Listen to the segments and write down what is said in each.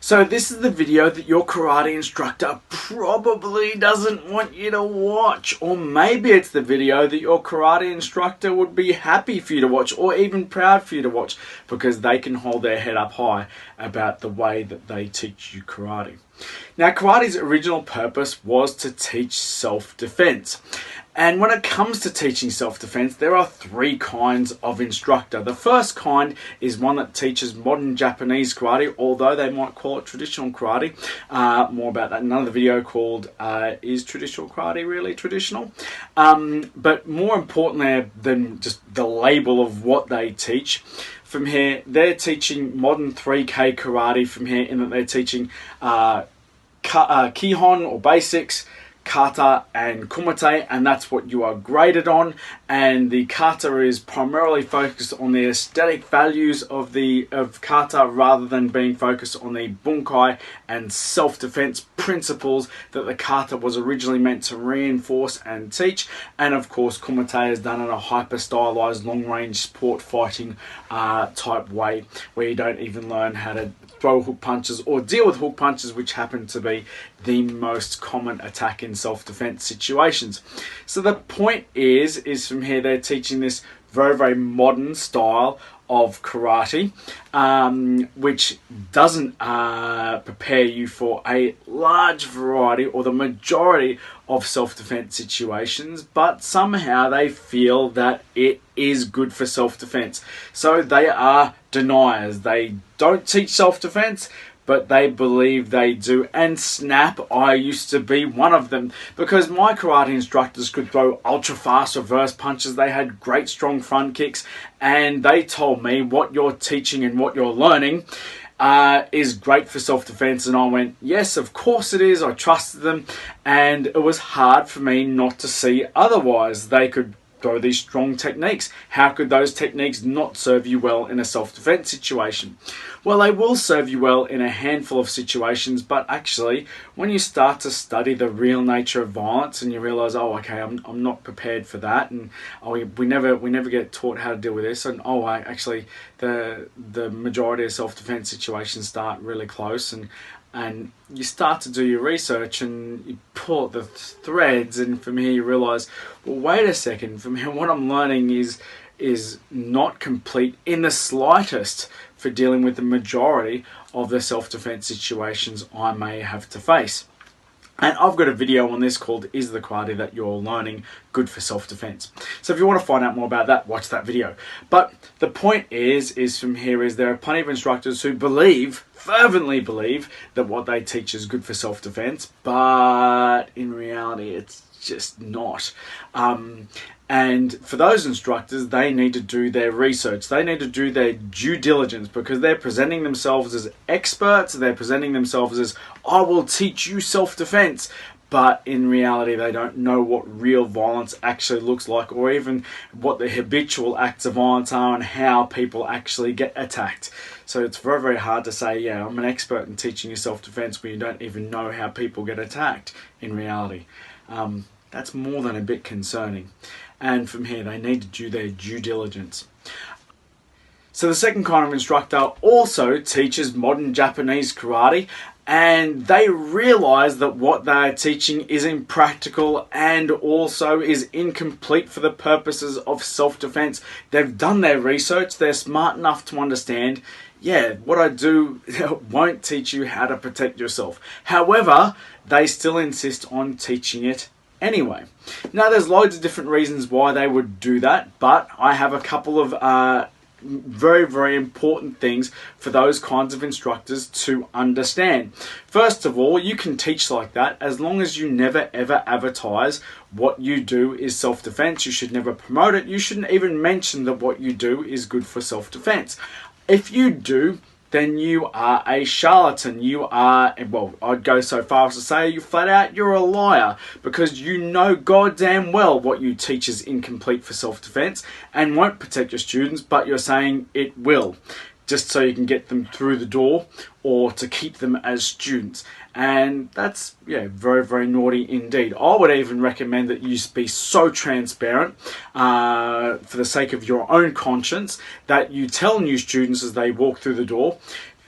So this is the video that your karate instructor probably doesn't want you to watch, or maybe it's the video that your karate instructor would be happy for you to watch or even proud for you to watch because they can hold their head up high about the way that they teach you karate. Now, karate's original purpose was to teach self-defense. And when it comes to teaching self-defense, there are three kinds of instructor. The first kind is one that teaches modern Japanese karate, although they might call it traditional karate. More about that in another video called Is Traditional Karate Really Traditional? But more importantly than just the label of what they teach, from here, they're teaching modern 3K karate from here in that they're teaching Kihon or basics, kata and kumite, and that's what you are graded on. And the kata is primarily focused on the aesthetic values of kata rather than being focused on the bunkai and self-defense principles that the kata was originally meant to reinforce and teach. And of course, kumite is done in a hyper stylized long-range sport fighting type way where you don't even learn how to throw hook punches or deal with hook punches, which happen to be the most common attack in self-defense situations. So the point is from here they're teaching this very, very modern style of karate, which doesn't prepare you for a large variety or the majority of self-defense situations, but somehow they feel that it is good for self-defense. So they are deniers. They don't teach self-defense, but they believe they do. And snap, I used to be one of them, because my karate instructors could throw ultra fast reverse punches. They had great strong front kicks, and they told me what you're teaching and what you're learning is great for self-defense. And I went, yes, of course it is. I trusted them, and it was hard for me not to see otherwise. They could throw these strong techniques. How could those techniques not serve you well in a self-defense situation? Well, they will serve you well in a handful of situations, but actually when you start to study the real nature of violence and you realize, oh, okay, I'm not prepared for that, and oh, we never get taught how to deal with this, and oh, actually the majority of self-defense situations start really close, and you start to do your research and you pull the threads, and from here you realize, well, wait a second, from here what I'm learning is not complete in the slightest for dealing with the majority of the self-defense situations I may have to face. And I've got a video on this called Is the Karate That You're Learning Good for Self-Defense? So if you want to find out more about that, watch that video. But the point is from here is there are plenty of instructors who fervently believe that what they teach is good for self-defense, but in reality it's just not. And for those instructors, they need to do their research. They need to do their due diligence, because they're presenting themselves as experts. They're presenting themselves as, I will teach you self-defense. But in reality, they don't know what real violence actually looks like, or even what the habitual acts of violence are and how people actually get attacked. So it's very, very hard to say, yeah, I'm an expert in teaching you self-defense when you don't even know how people get attacked in reality. That's more than a bit concerning. And from here, they need to do their due diligence. So the second kind of instructor also teaches modern Japanese karate, and they realize that what they're teaching is impractical and also is incomplete for the purposes of self-defense. They've done their research. They're smart enough to understand, yeah, what I do won't teach you how to protect yourself. However, they still insist on teaching it anyway. Now, there's loads of different reasons why they would do that, but I have a couple of very, very important things for those kinds of instructors to understand. First of all, you can teach like that as long as you never ever advertise what you do is self-defense. You should never promote it. You shouldn't even mention that what you do is good for self-defense. If you do, then you are a charlatan. You are, well, I'd go so far as to say you flat out, you're a liar, because you know goddamn well what you teach is incomplete for self-defense and won't protect your students, but you're saying it will, just so you can get them through the door or to keep them as students. And that's, yeah, very, very naughty indeed. I would even recommend that you be so transparent for the sake of your own conscience that you tell new students as they walk through the door,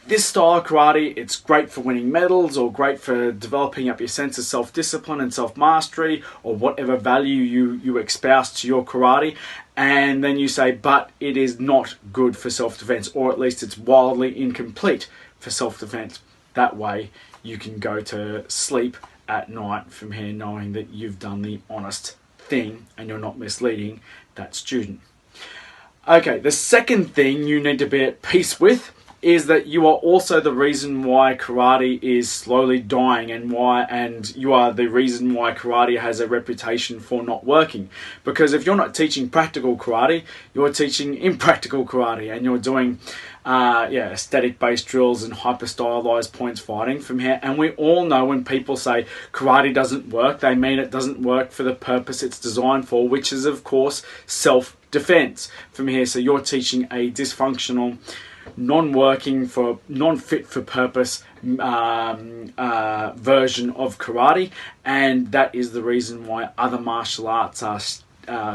this style of karate, it's great for winning medals or great for developing up your sense of self-discipline and self-mastery or whatever value you espouse to your karate. And then you say, but it is not good for self-defense, or at least it's wildly incomplete for self-defense. That way you can go to sleep at night from here knowing that you've done the honest thing and you're not misleading that student. Okay, the second thing you need to be at peace with is that you are also the reason why karate is slowly dying, and you are the reason why karate has a reputation for not working. Because if you're not teaching practical karate, you're teaching impractical karate, and you're doing aesthetic based drills and hyper stylized points fighting from here. And we all know when people say karate doesn't work, they mean it doesn't work for the purpose it's designed for, which is of course self-defense from here. So you're teaching a dysfunctional, non-working, for non-fit for purpose version of karate, and that is the reason why other martial arts are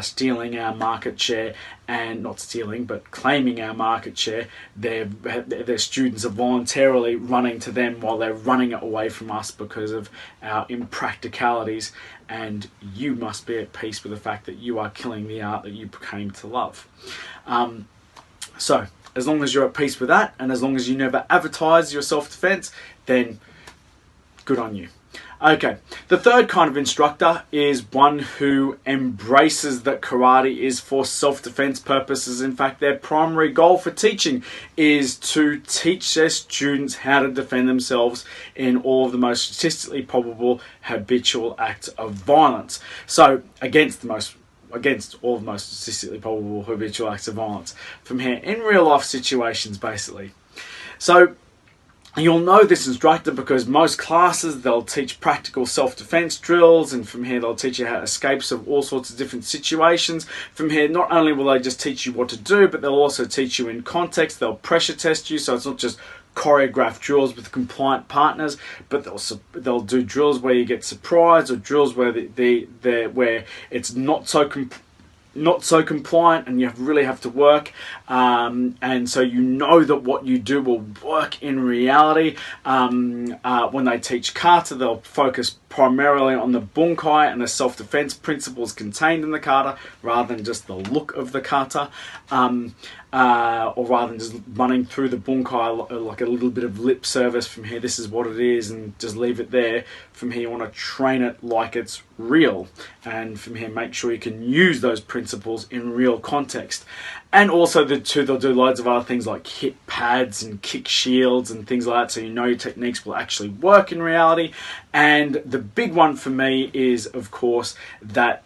stealing our market share, and not stealing but claiming our market share. Their students are voluntarily running to them while they're running it away from us because of our impracticalities, and you must be at peace with the fact that you are killing the art that you came to love. So as long as you're at peace with that, and as long as you never advertise your self-defense, then good on you. Okay, the third kind of instructor is one who embraces that karate is for self-defense purposes. In fact, their primary goal for teaching is to teach their students how to defend themselves in all of the most statistically probable habitual acts of violence. So, against all the most statistically probable habitual acts of violence from here in real life situations, basically. So you'll know this instructor because most classes, they'll teach practical self-defense drills, and from here they'll teach you how to escape of all sorts of different situations. From here, not only will they just teach you what to do, but they'll also teach you in context. They'll pressure test you, so it's not just choreographed drills with compliant partners, but they'll do drills where you get surprised, or drills where where it's not so compliant and you really have to work, and so you know that what you do will work in reality. When they teach kata, they'll focus primarily on the bunkai and the self-defense principles contained in the kata, rather than just the look of the kata, or rather than just running through the bunkai like a little bit of lip service from here, this is what it is, and just leave it there. From here, you want to train it like it's real, and from here make sure you can use those principles in real context. And also they'll do loads of other things like hit pads and kick shields and things like that, so you know your techniques will actually work in reality. And the big one for me is, of course, that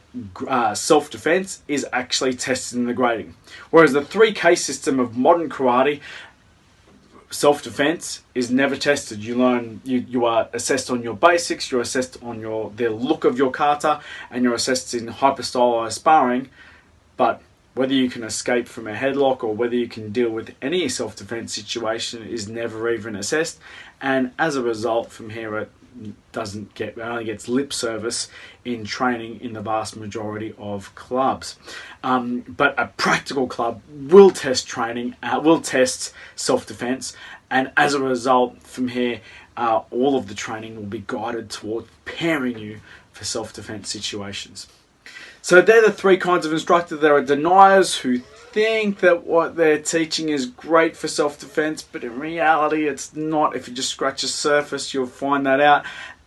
self-defense is actually tested in the grading. Whereas the 3K system of modern karate, self-defense is never tested. You are assessed on your basics, you're assessed on the look of your kata, and you're assessed in hyper stylized sparring. But whether you can escape from a headlock or whether you can deal with any self-defense situation is never even assessed. And as a result, from here it only gets lip service in training in the vast majority of clubs. But a practical club will test training, will test self-defense, and as a result, from here, all of the training will be guided toward preparing you for self-defense situations. So they're the three kinds of instructor. There are deniers who think that what they're teaching is great for self-defense, but in reality it's not. If you just scratch the surface, you'll find that out.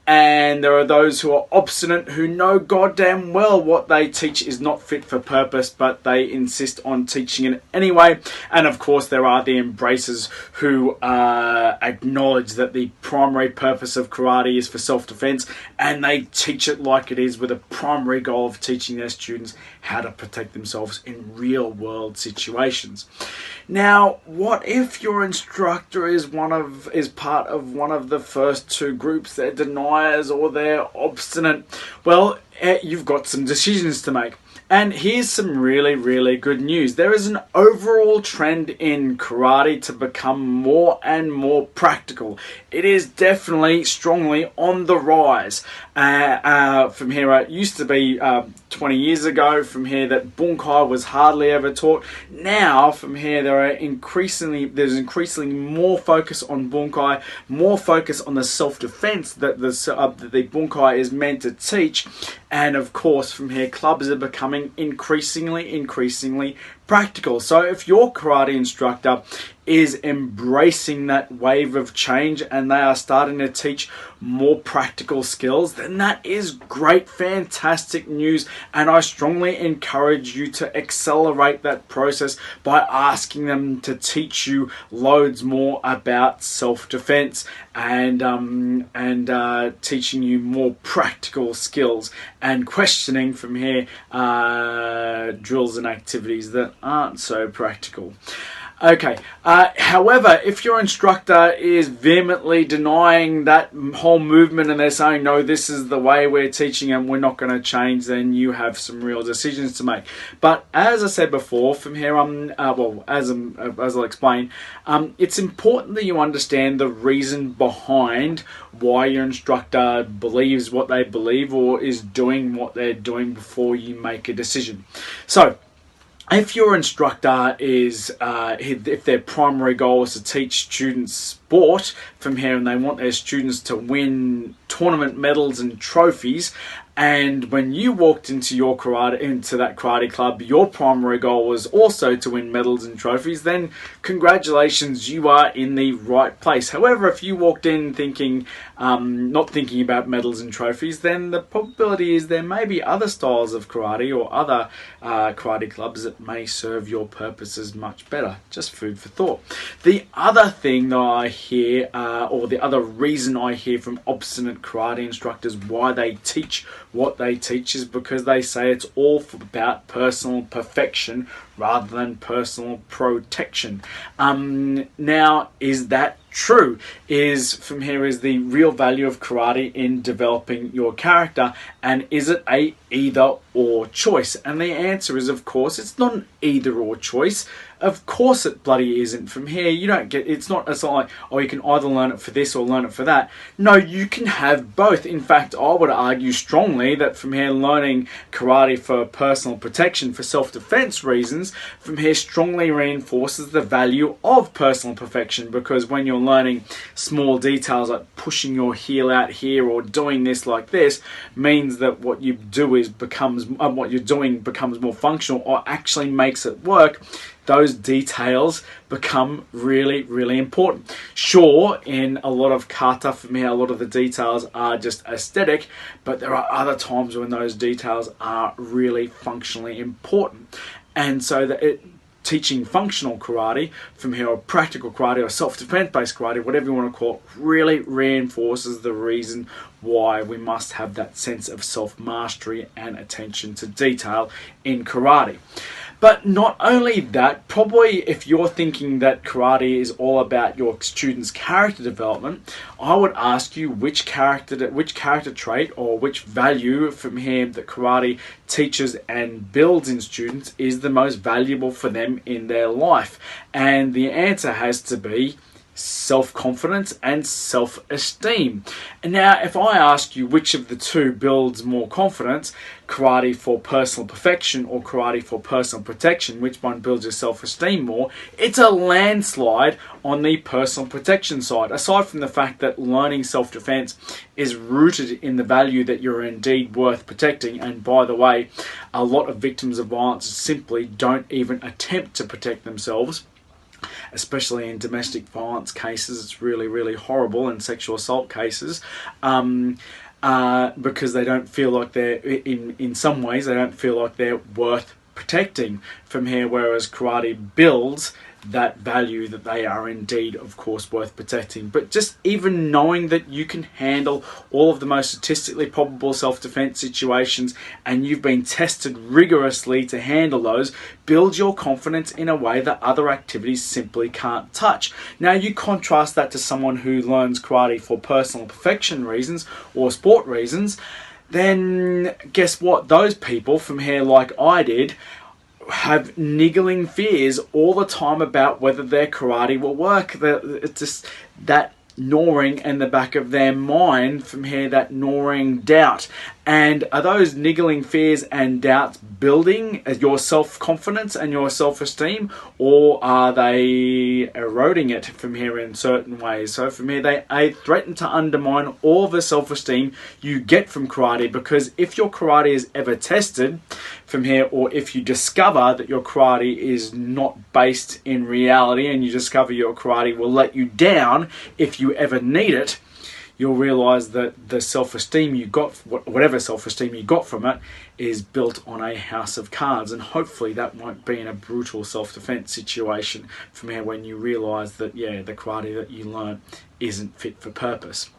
And there are those who are obstinate, who know goddamn well what they teach is not fit for purpose, but they insist on teaching it anyway. And of course there are the embracers who acknowledge that the primary purpose of karate is for self-defense, and they teach it like it is, with a primary goal of teaching their students how to protect themselves in real world situations. Now, what if your instructor is part of one of the first two groups? They're deniers or they're obstinate. Well, you've got some decisions to make. And here's some really, really good news. There is an overall trend in karate to become more and more practical. It is definitely strongly on the rise. From here, it used to be 20 years ago, from here, that bunkai was hardly ever taught. Now, from here, there's increasingly more focus on bunkai, more focus on the self-defense that the bunkai is meant to teach. And of course, from here, clubs are becoming increasingly practical. So if your karate instructor is embracing that wave of change and they are starting to teach more practical skills, then that is great, fantastic news. And I strongly encourage you to accelerate that process by asking them to teach you loads more about self-defense and teaching you more practical skills and questioning from here drills and activities that aren't so practical. Okay, however, if your instructor is vehemently denying that whole movement and they're saying, no, this is the way we're teaching and we're not going to change, then you have some real decisions to make. But as I said before, from here, as I'll explain, it's important that you understand the reason behind why your instructor believes what they believe or is doing what they're doing before you make a decision. So, if your instructor is, if their primary goal is to teach students sport from here and they want their students to win tournament medals and trophies, and when you walked into that karate club, your primary goal was also to win medals and trophies, then congratulations, you are in the right place. However, if you walked in thinking, not thinking about medals and trophies, then the probability is there may be other styles of karate or other karate clubs that may serve your purposes much better. Just food for thought. The other thing that I hear, or the other reason I hear from obstinate karate instructors why they teach what they teach, is because they say it's all about personal perfection rather than personal protection. Now, is that true? Is the real value of karate in developing your character, and is it a either or choice? And the answer is, of course, it's not an either or choice. Of course it bloody isn't. From here, you don't get, it's not like, oh, you can either learn it for this or learn it for that. No, you can have both. In fact, I would argue strongly that from here, learning karate for personal protection, for self-defense reasons, from here strongly reinforces the value of personal perfection, because when you're learning small details like pushing your heel out here or doing this like this, means that what you do becomes more functional or actually makes it work. Those details become really, really important. Sure, in a lot of kata, for me, a lot of the details are just aesthetic, but there are other times when those details are really functionally important. And so teaching functional karate from here, or practical karate, or self-defense based karate, whatever you want to call it, really reinforces the reason why we must have that sense of self-mastery and attention to detail in karate. But not only that, probably if you're thinking that karate is all about your student's character development, I would ask you which character trait or which value from here that karate teaches and builds in students is the most valuable for them in their life. And the answer has to be self-confidence and self-esteem. And now, if I ask you which of the two builds more confidence, karate for personal perfection or karate for personal protection, which one builds your self-esteem more, it's a landslide on the personal protection side. Aside from the fact that learning self-defense is rooted in the value that you're indeed worth protecting, and by the way, a lot of victims of violence simply don't even attempt to protect themselves. Especially in domestic violence cases, it's really, really horrible, in sexual assault cases, because they don't feel like in some ways, they don't feel like they're worth protecting from here, whereas karate builds that value that they are indeed, of course, worth protecting. But just even knowing that you can handle all of the most statistically probable self-defense situations and you've been tested rigorously to handle those, builds your confidence in a way that other activities simply can't touch. Now, you contrast that to someone who learns karate for personal perfection reasons or sport reasons. then guess what? Those people from here, like I did, have niggling fears all the time about whether their karate will work. It's just that gnawing in the back of their mind from here, that gnawing doubt. And are those niggling fears and doubts building your self-confidence and your self-esteem, or are they eroding it from here in certain ways? So from here, they threaten to undermine all the self-esteem you get from karate, because if your karate is ever tested from here, or if you discover that your karate is not based in reality and you discover your karate will let you down if you ever need it, you'll realize that the self-esteem you got, whatever self-esteem you got from it, is built on a house of cards. And hopefully that won't be in a brutal self-defense situation from here, when you realize that, yeah, the karate that you learn isn't fit for purpose.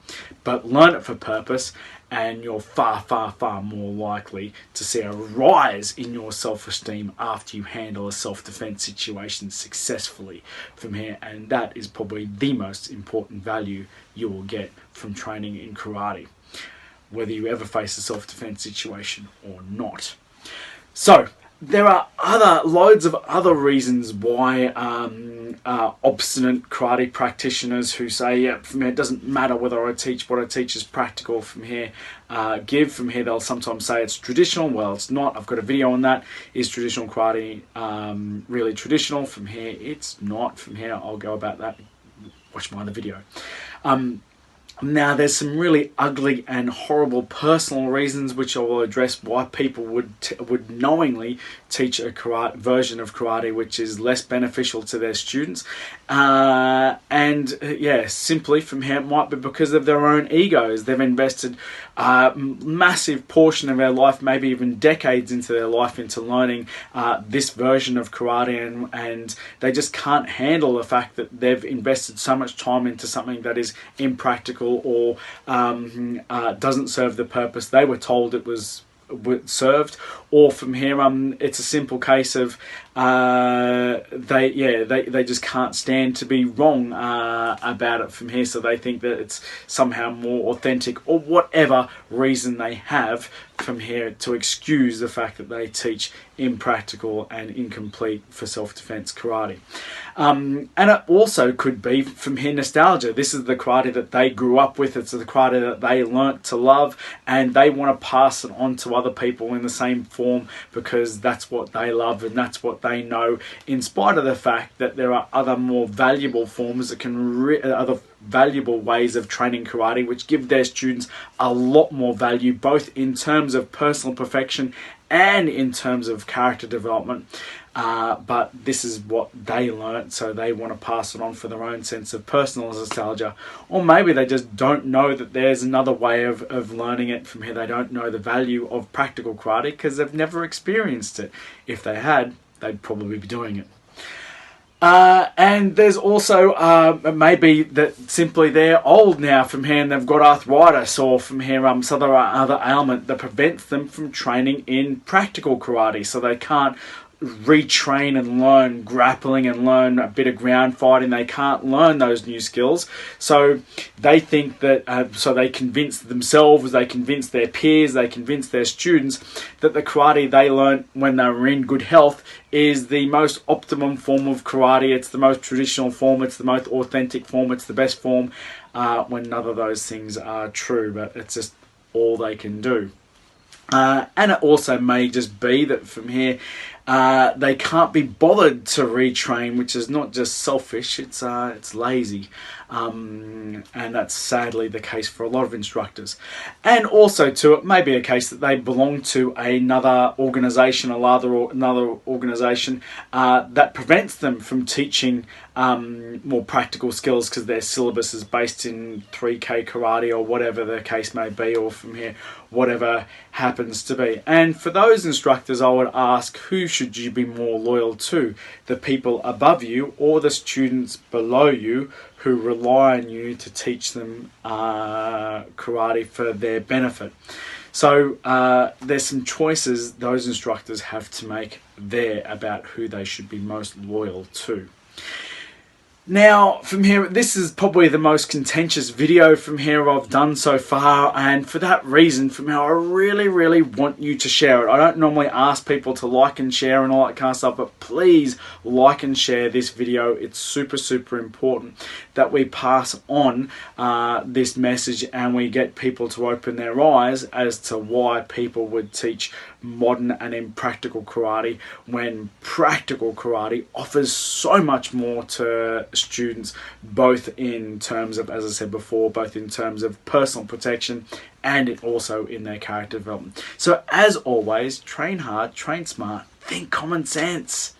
But learn it for purpose, and you're far, far, far more likely to see a rise in your self-esteem after you handle a self-defense situation successfully from here. And that is probably the most important value you will get from training in karate, whether you ever face a self-defense situation or not. So there are loads of other reasons why obstinate karate practitioners who say, yeah, from here, it doesn't matter whether I teach, what I teach is practical from here, give from here. They'll sometimes say it's traditional. Well, it's not. I've got a video on that. Is traditional karate really traditional? From here, it's not. From here, I'll go about that. Watch my other video. Now, there's some really ugly and horrible personal reasons which I will address why people would knowingly teach a karate version of karate which is less beneficial to their students. Simply from here, it might be because of their own egos. They've invested a massive portion of their life, maybe even decades into their life, into learning this version of karate, and they just can't handle the fact that they've invested so much time into something that is impractical or doesn't serve the purpose they were told it was served. Or from here, it's a simple case of they just can't stand to be wrong about it from here, so they think that it's somehow more authentic, or whatever reason they have from here to excuse the fact that they teach impractical and incomplete for self-defense karate. And it also could be from here nostalgia. This is the karate that they grew up with. It's the karate that they learnt to love, and they want to pass it on to other people in the same form because that's what they love and that's what they know, in spite of the fact that there are other more valuable forms that other valuable ways of training karate which give their students a lot more value, both in terms of personal perfection and in terms of character development. But this is what they learnt, so they want to pass it on for their own sense of personal nostalgia. Or maybe they just don't know that there's another way of learning it from here. They don't know the value of practical karate because they've never experienced it. If they had, they'd probably be doing it. And there's also maybe that simply they're old now from here and they've got arthritis, or from here some other ailment that prevents them from training in practical karate, so they can't retrain and learn grappling and learn a bit of ground fighting. They can't learn those new skills, so they think that so they convince themselves, they convince their peers, they convince their students that the karate they learned when they were in good health is the most optimum form of karate. It's the most traditional form, it's the most authentic form, it's the best form, when none of those things are true, but it's just all they can do. And it also may just be that from here they can't be bothered to retrain, which is not just selfish, it's lazy. And that's sadly the case for a lot of instructors. And also too, it may be a case that they belong to another organisation, another organisation that prevents them from teaching more practical skills because their syllabus is based in 3K karate or whatever the case may be, or from here whatever happens to be. And for those instructors, I would ask, who should you be more loyal to? The people above you or the students below you who rely on you to teach them karate for their benefit? So there's some choices those instructors have to make there about who they should be most loyal to. Now, from here, this is probably the most contentious video from here I've done so far, and for that reason, from here, I really want you to share it. I don't normally ask people to like and share and all that kind of stuff, but please like and share this video. It's super important that we pass on this message and we get people to open their eyes as to why people would teach modern and impractical karate when practical karate offers so much more to students, both in terms of, as I said before, both in terms of personal protection and also in their character development. So as always, train hard, train smart, think common sense.